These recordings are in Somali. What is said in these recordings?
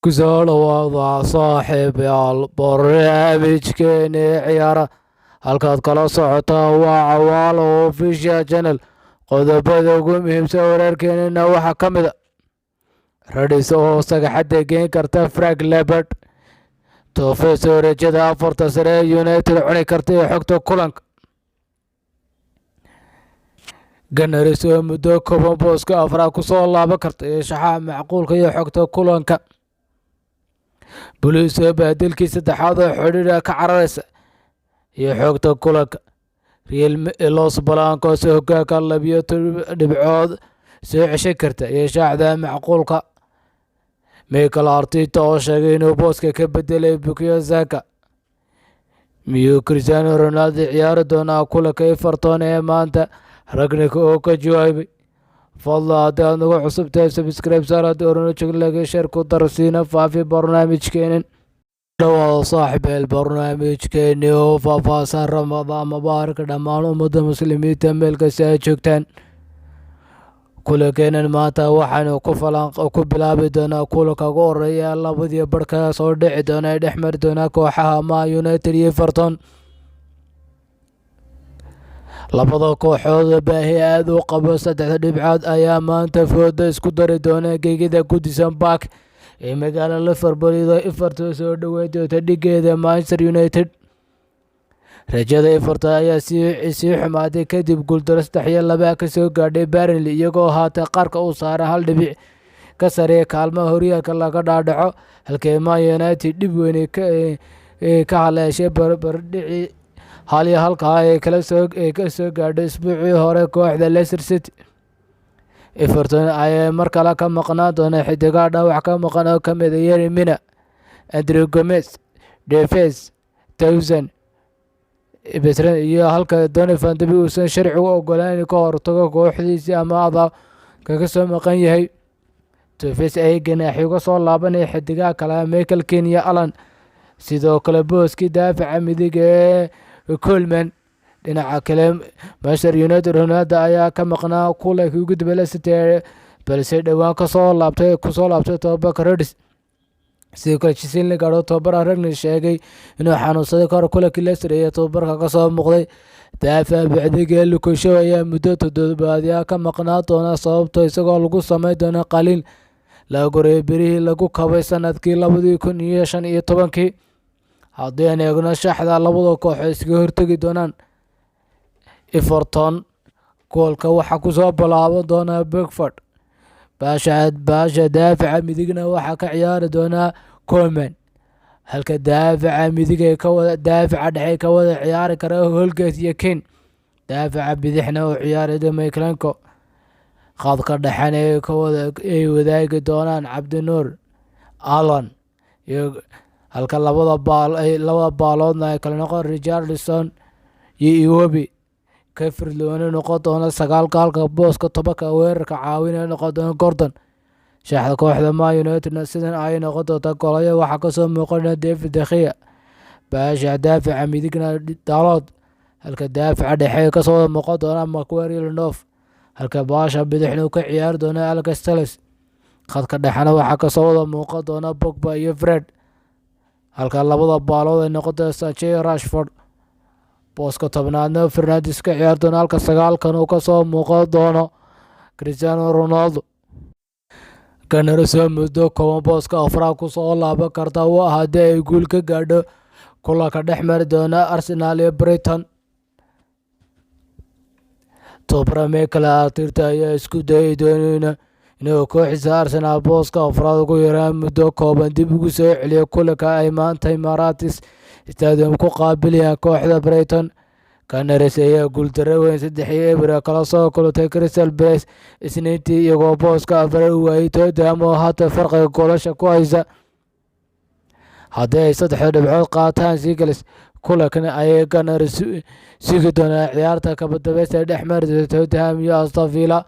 kusoo dhawaada saaxiibayaal barnaamijkeeni ciyaara halkaad kala socotaan waa cawaalo official channel. qodobada ugu muhiimsan wararkeenina waxaa ka mid a radhis oo sagaxadda geen karta Frank Lampard, toofeso rajada afarta sare ee United cuni karta iyo xogta kulanka Gunners oo muddo kooban booska afraad kusoo laaban karta iyo shaxaa macquulka iyo xogta kulanka Blues oo baadilkii saddexaad oo xidhiidha ka cararaysa iyo xogta kulanka Real Los Blancos oo hoggaanka 12 dhibcood soo ceshan karta iyo shaacda macquulka Mikel Arteta oo sheegay inuu booska ka bedelay Bukayo Saka. miyuu Cristiano Ronaldo ciyaari doonaa kulanka Everton ee maanta? Ragnick oo ka jawaabay fadlan haddii aad nagu cusub tahay subscribe saar haddii orano joglaga share ku darsiina faafi barnaamijkeenin dhawaada saaxiibeel barnaamijkeeni oo faahfaahsan ramadaan mubaarak dhammaan ummadda muslimiinta meel kasta ay joogtaan. kulankeenan maanta waxaanu ku bilaabi doonaa kulanka ugu horeeya labadii barhka soo dhici doona ee dhex mari doona kooxaha Man United iyo Everton. labada kooxood baahi aad u qabo 3 dhibcood ayaa maanta fooda isku dari doona gegida Goodison Park ee magaalada Liverpool iyadoo Everton soo dhaweyn doonta dhigeeda Manchester United. rajada Everton ayaa sii xumaaday kadib guuldaro 3-2 ka soo gaadhay Burnley iyagoo haatan qarka u saaran 1 dhibic ka sareeya kaalmaha horyaalka laga dhaadhaco halkii Man United dhib weyn ka haleeshay barbardhici haliya halkaa ay ka soo gaadhay isbuucii hore kooxda Leicester City. Everton ayaa mar kale ka maqnaan doona xidiga dhaawac ka maqan oo ka mid ah Yerry Mina, Andrew Gomez, Davies, Townsend, Bertrand iyo halka Donny van de Beek uusan sharci u ogolaan ka hortago kooxdiisa ama adag kaga soo maqan yahay. Davies ay ganaaxyo uga soo laabanaya xidiga kale Michael Keane iyo Allan, sidoo kale booskii daafaca midig ee Coleman. dhinaca kale Manchester United Ronaldo ayaa ka maqnaa kulankii ugu dambeeyay City balse dhawaan kusoo laabtay tobabarka Reds. sidoo kale Chelsea Lingard tobabar Ragnick sheegay inuu xanuunsaday kahor kulankii Leicester iyo tobabarka ka soo muuqday. daafaca bacdiga Luke Shaw ayaa muddo 7 toddobaad ka maqnaan doona sababtoo isagoo lagu sameyn doono qalliin la goray birihii lagu kabay sanadkii 2015. haddii aan eegno shaxda labada kooxood iskaga hortagi doonaan Everton goolka waxaa kusoo bilaaban doona Pickford, baasha daafaca midigna waxaa ka ciyaari doona Coleman, halka daafaca midig daafaca dhexe ka wada ciyaari kara Holgate iyo Kane, daafaca bidixna uu ciyaaraya Michaelenko. khadka dhexena ay wadaagi doonaan Cabdinuur, Allan iyo halka labada baaloodna ay kala noqon Richarlison iyo Iwobi. Kefirloone noqon doona 9 halka booska 10 weerarka caawinaya noqon doona Gordon. shaxda kooxda Man United sidan ay noqon doonta golaya waxaa ka soo muuqanaya David De Gea, baasha daafaca midigna Dalot, halka daafaca dhexe ka soo muuqan doona Maguire Lindelof, halka baasha bidixna uu ka ciyaari doona Alex Telles. khadka dhexena waxaa ka soo wada muuqan doona Pogba iyo Fred, halka labada baalood ay noqon doona Sanchez Rashford. booska 10aadna Fernandes ka ciyaari doona halka 9kan uu ka soo muuqan doono Cristiano Ronaldo. Gunners oo muddo kooban booska afraad kusoo laaban karta haddii ay guul ka gaadho kulanka dhex mari doona Arsenal iyo Brighton. tobabare Mikel Arteta ayaa isku dayay doonayna inuu kooxdiisa Arsenal booska afraad ugu yaraan muddo kooban dib ugu soo celiyo kulanka ay maanta Emirates Stadium ku qaabilayaan kooxda Brighton. Gunners ayaa guuldarro weyn 3-0 kala soo kulantay Crystal Palace Isniintii iyagoo booska afraad u waayay Tottenham oo hata farqiga goolasha ku haysa. haddii ay 3 dhibcood qaataan Eagles kulankan ayay Gunners sugi doonaan ciyaarta kaba dambaysta dhex mari Tottenham iyo Aston Villa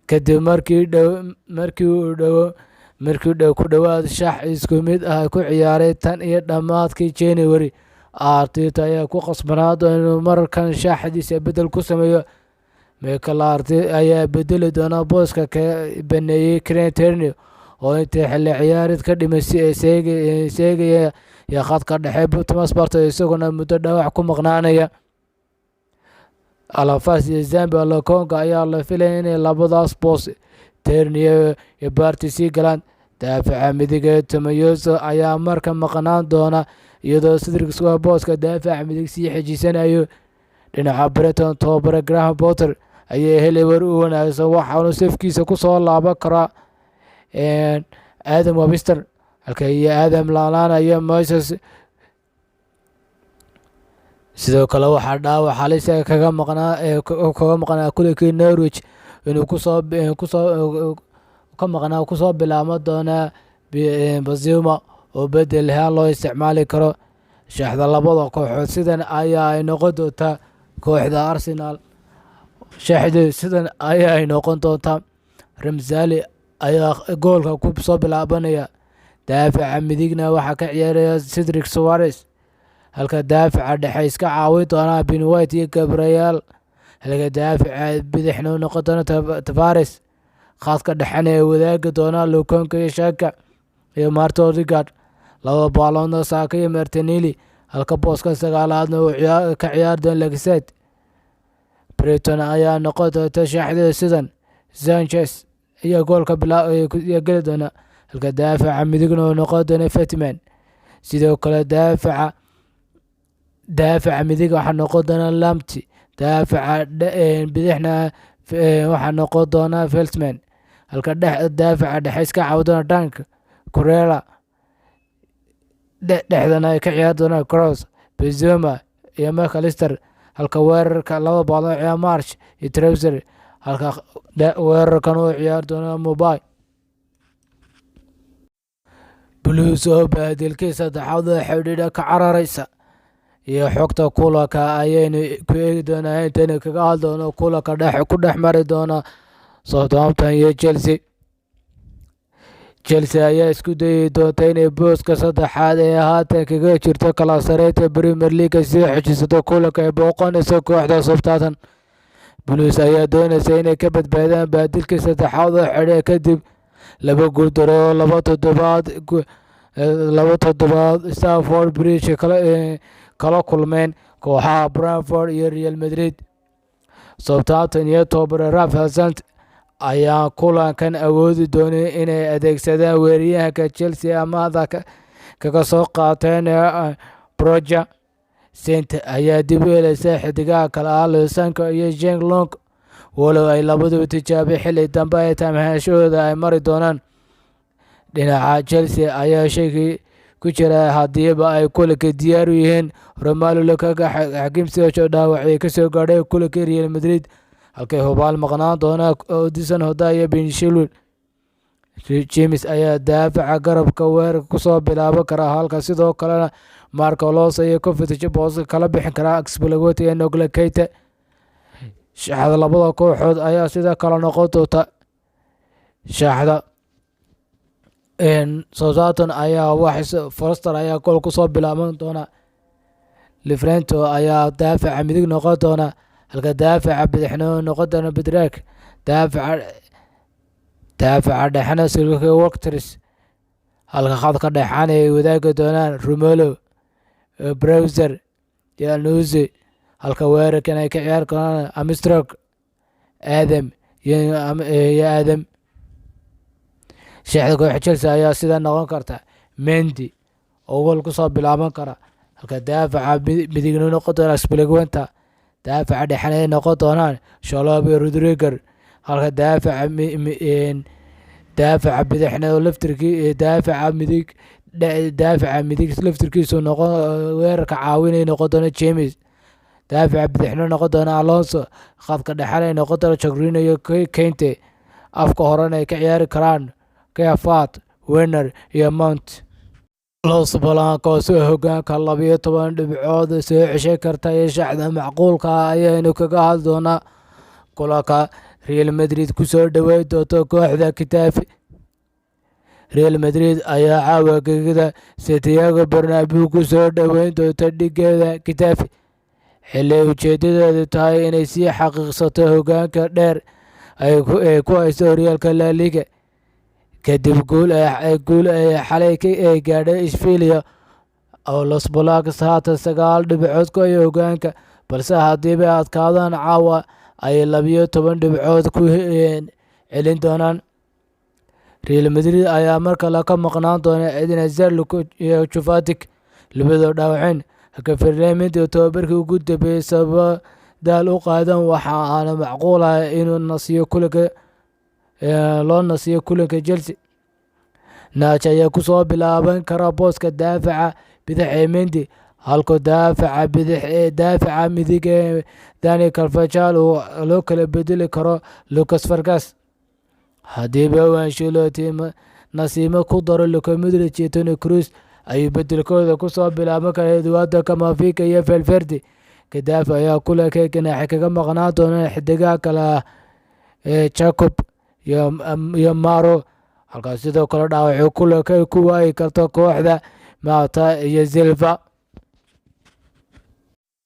kadib markii uu ku dhawaad shax isku mid ah ku ciyaaray tan iyo dhammaadkii January. Arteta ayaa ku qasbanaa inuu markan shaxdiisa bedel ku sameeyo. Mikel Arteta ayaa bedeli doona booska ka baneeyay Kieran Tierney oo intii xilli ciyaareed ka dhimay seegaya iyo khadka dhexe Thomas Partey isaguna muddo dhaawac ku maqnaanaya. Alphonse iyo Zambi Lokonga ayaa la filaya inay labadaas boos Tierney iyo Partey sii galaan. Daafaca midig ee Tomiyasu ayaa marka maqnaan doona iyadoo Cedric Soares booska daafaca midig sii xejisanayo. Dhinaca Brighton tababare Graham Potter ayaa helay war u wanaagsan waxaanu safkiisa kusoo laaban karaa Adam Webster halka iyo Adam Lallana iyo Moises. Sidoo kale waxaa dhaawac halis kaga maqnaa kulikii Norwich inuu kusoo bilaabo doona Bazuma oo bedel ahaan loo isticmaali karo. Shaxda labada kooxood sidan ayaa ay noqon doontaa kooxda Arsenal. Shaxda sidan ayaa ay noqon doontaa Ramsdale ayaa goolka ku soo bilaabanaya. Daafaca midigna waxaa ka ciyaaraya Cedric Soares halka daafaca dhexe iska caawin doona Ben White iyo Gabriel halka daafaca bidixna noqon doona Tavares. Khadka dhexena ee wadaagi doona Lokonga iyo Xhaka iyo Martin Odegaard. Laba baaloodna Saka iyo Martinelli halka booska sagaalaadna uu ka ciyaari doona Lacazette. Brighton ayaa noqon doonta shaxda sidan Sanchez ayaa goolka geli doona halka daafaca midigna uu noqon doona Fatman. Sidoo kale daafaca midig waxaa noqon doona Lamptey. Daafaca bidixna waxaa noqon doona Veltman halka daafaca dhexe iska caawin doona Dunk Kurela. Dhexdana ay ka ciyaari doonaan Kroos, Benzema iyo McAllister halka weerarka laba baalood ciyaar March iyo Trauzer halka weerarkan uu ciyaari doona Mobay. Blues oo baadilkii saddexaad oo xidhiidha ka cararaysa iyo xogta kulanka ayaynu ku eegi doonaa intaynu kaga hadli doono kulanka ku dhex mari doona Southampton iyo Chelsea. Chelsea ayaa isku dayi doonta inay booska saddexaad ee haatan kaga jirto kala sareynta Premier League sii xejisato kulanka ay booqanayso kooxda Southampton. Blues ayaa doonaysa inay ka badbaadaan baadilkii saddexaad oo xidhiidha kadib laba guuldaro oo laba toddobaad Stamford Bridge kala kulmeen kooxaha Brentford iyo Real Madrid. Southampton iyo tababare Ralph Hasenhuttl ayaa kulankan awoodi doonay inay adeegsadaan weeraryahanka Chelsea amaahda kaga soo qaateen Broja. Saint ayaa dib u helaysa xidigaha kale ah Lusanko iyo Jeng Long walow ay labaduba tijaabay xilli dambe ay tamahashooda ay mari doonaan. Dhinaca Chelsea ayaa shaki ku jira hadiiba ay kulanka diyaar u yihiin Romelu Lukaku xakiimsiga dhaawacay ka soo gaadhay kulanka Real Madrid halkay hubaal maqnaan doona Odison Hoda iyo Ben Chilwell. James ayaa daafaca garabka weerarka kusoo bilaaban kara halka sidoo kalena Marco Alonso iyo Kovacic booska kala bixin kara Azpilicueta iyo Naby Keita. Shaxda labada kooxood ayaa sidoo kale noqon doonta shaxda Southampton ayaa Forster ayaa gool kusoo bilaaban doona. Livramento ayaa daafaca midig noqon doona halka daafaca bidixna noqon doona Bednarek. Daafaca dhexena Silvio Walters halka khadka dhexena ay wadaagi doonaan Romelu Brewster iyo Nuzi halka weerarkan ay ka ciyaari doonaan Armstrong Adam iyo Adam. Shaxda kooxda Chelsea ayaa sida noqon karta Mendy oo gool kusoo bilaaban kara halka daafaca midigna noqon doona Azpilicueta. Daafaca dhexena ay noqon doonaan Shalobah iyo Rodriguez halka daafaca bidixna daafaca midig laftirkiisu noqon weerarka caawinay noqon doona James. Daafaca bidixna noqon doona Alonso khadka dhexena ay noqon doona Chogrino iyo Kante. Afka horena ay ka ciyaari karaan Kefat, Werner iyo Mount. Los Blancos oo hogaanka 12 dhibcood soo ceshan karta iyo shaxda macquulka ah ayaynu kaga hadli doonaa kulanka Real Madrid kusoo dhaweyn doonto kooxda Getafe. Real Madrid ayaa caawa gegida Santiago Bernabeu kusoo dhaweyn doonta dhigeeda Getafe xilli ujeedadeedu tahay inay sii xaqiiqsato hogaanka dheer ay ku hayso horyaalka La Liga. kadib guul ay xalay ay gaadhay Ishbiiliya oo Los Blancos haatan 9 dhibcood ku haya hoggaanka, balse haddii ay adkaadaan caawa ay 12 dhibcood ku celin doonaan. Real Madrid ayaa mar kale ka maqnaan doona Eden Hazard iyo Juventus labadoo dhaawaceen, halka Fernandinho tababarkii ugu dambeeyay sababa daal u qaadan, waxa aana macquul ah inuu loo nasiyo kulanka Chelsea. Nacho ayaa kusoo bilaaban kara booska daafaca bidix ee Mendy, halka daafaca midig ee Dani Carvajal loo kala bedeli karo Lucas Vazquez. Haddiiba Ancelotti nasiimo ku daro Luka Modric iyo Toni Kroos, ayuu bedelkooda kusoo bilaaban kara Eduardo Camavinga iyo Valverde. Gaddafi ayaa kulanka ganaaxa kaga maqnaan doona xidigaha kale ah Jacob iyo Maro, halkaas sidoo kale dhaawacyo kulanka ku waayi karta kooxda Mata iyo Silva.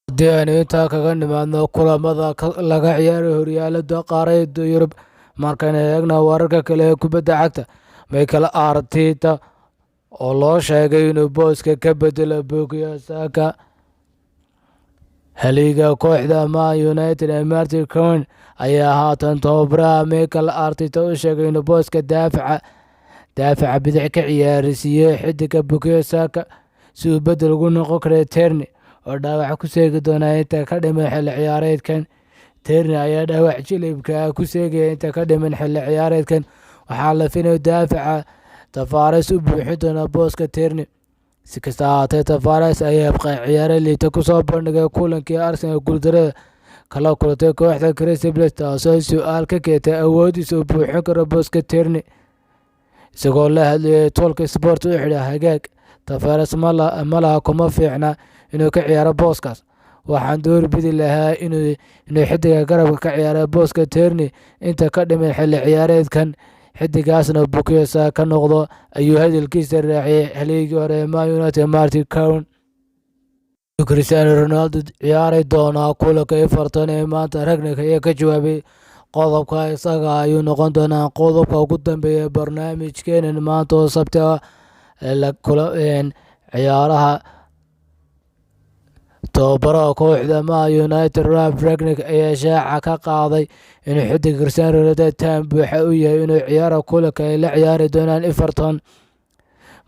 Haddii aynu intaa kaga nimaadno kulamada laga ciyaaray horyaalada qaaradda Yurub, markaynu eegno wararka kale ee kubadda cagta, Mikel Arteta oo loo sheegay inuu booska ka bedelo Bukayo Saka. Haliga kooxda Man United ee Martin Cohen ayaa haatan tababaraha Mikel Arteta u sheegay inuu booska daafaca bidix ka ciyaarsiiyey xidiga Bukayo Saka si uu bedel ugu noqon karo Tierney oo dhaawac ku seegi doona inta ka dhiman xilli ciyaareedkan. Tierney ayaa dhaawac jilibka ku seegaya inta ka dhiman xilli ciyaareedkan, waxaa la filayaa daafaca Tavares u buuxin doona booska Tierney. Si kasta ha ahaatee, Tavares ayaa ciyaare liita kusoo bandhigay kulankii Arsenal guuldarada kala kulantay kooxda Crystal Palace, taasoo su'aal ka keentay awoodiisa uu buuxin karo booska Tierney. Isagoo la hadlayay Talk Sport u xidha hagaag, Tavares ma laha kuma fiicna inuu ka ciyaaro booskaas. Waxaan doorbidi lahaa inuu xidiga garabka ka ciyaaro booska Tierney inta ka dhiman xilli ciyaareedkan, xidigaasna Bukayo Saka ka noqdo, ayuu hadalkiisa raaciyay haligii hore ee Man United Martin Cohen. Cristiano Ronaldo ciyaari doonaa kulanka Everton ee maanta. Rangnick ayaa ka jawaabay qodobka isaga ayuu noqon doonaa qodobka ugu dambeeya barnaamijkeenan maanta oo Sabti ah. Ciyaaraha tababaraha kooxda Man United Ralf Rangnick ayaa shaaca ka qaaday inuu xidiga Cristiano Ronaldo time buuxa u yahay inuu ciyaaro kulanka ay la ciyaari doonaan Everton.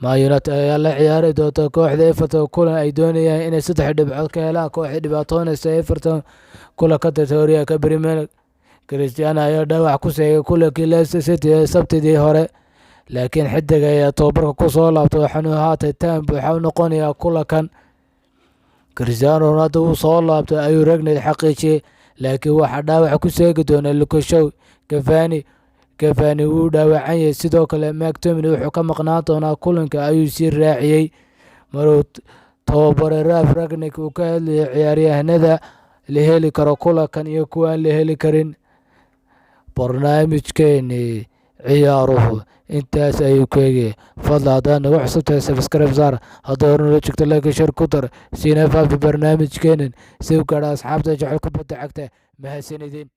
Man United ayaa la ciyaari doonta kooxda Everton kulan ay doonayaan inay 3 dhibcood ka helaan kooxda dhibaatoonaysa Everton kulanka horyaalka Premier League. Cristiano ayaa dhaawac ku seegay kulankii Leicester City ee Sabtidii hore, laakiin xidiga ayaa tababarka kusoo laabtay, waxaana haatan time buuxa u noqonayaa kulankan. Cristiano Ronaldo wuu soo laabtay ayuu Rangnick xaqiijiyey, laakiin waxaa dhaawac ku seegi doona Luke Shaw. Cavani wuu dhaawacan yahay, sidoo kale McTominay wuxuu ka maqnaan doonaa kulanka, ayuu sii raaciyey. Maruu tababare Ralf Rangnick uu ka hadlayay ciyaaryahanada la heli karo kulankan iyo kuwa aan la heli karin. Barnaamijkeeni ciyaaruhu intaas ayuu ku eegay. Fadlan haddaad nagu cusubtahay subscribe saar, haddii hore nala joogto like share ku dar, siina faafi barnaamijkeenan si uu gaadho asxaabta jecel kubadda cagta. Mahadsanidin.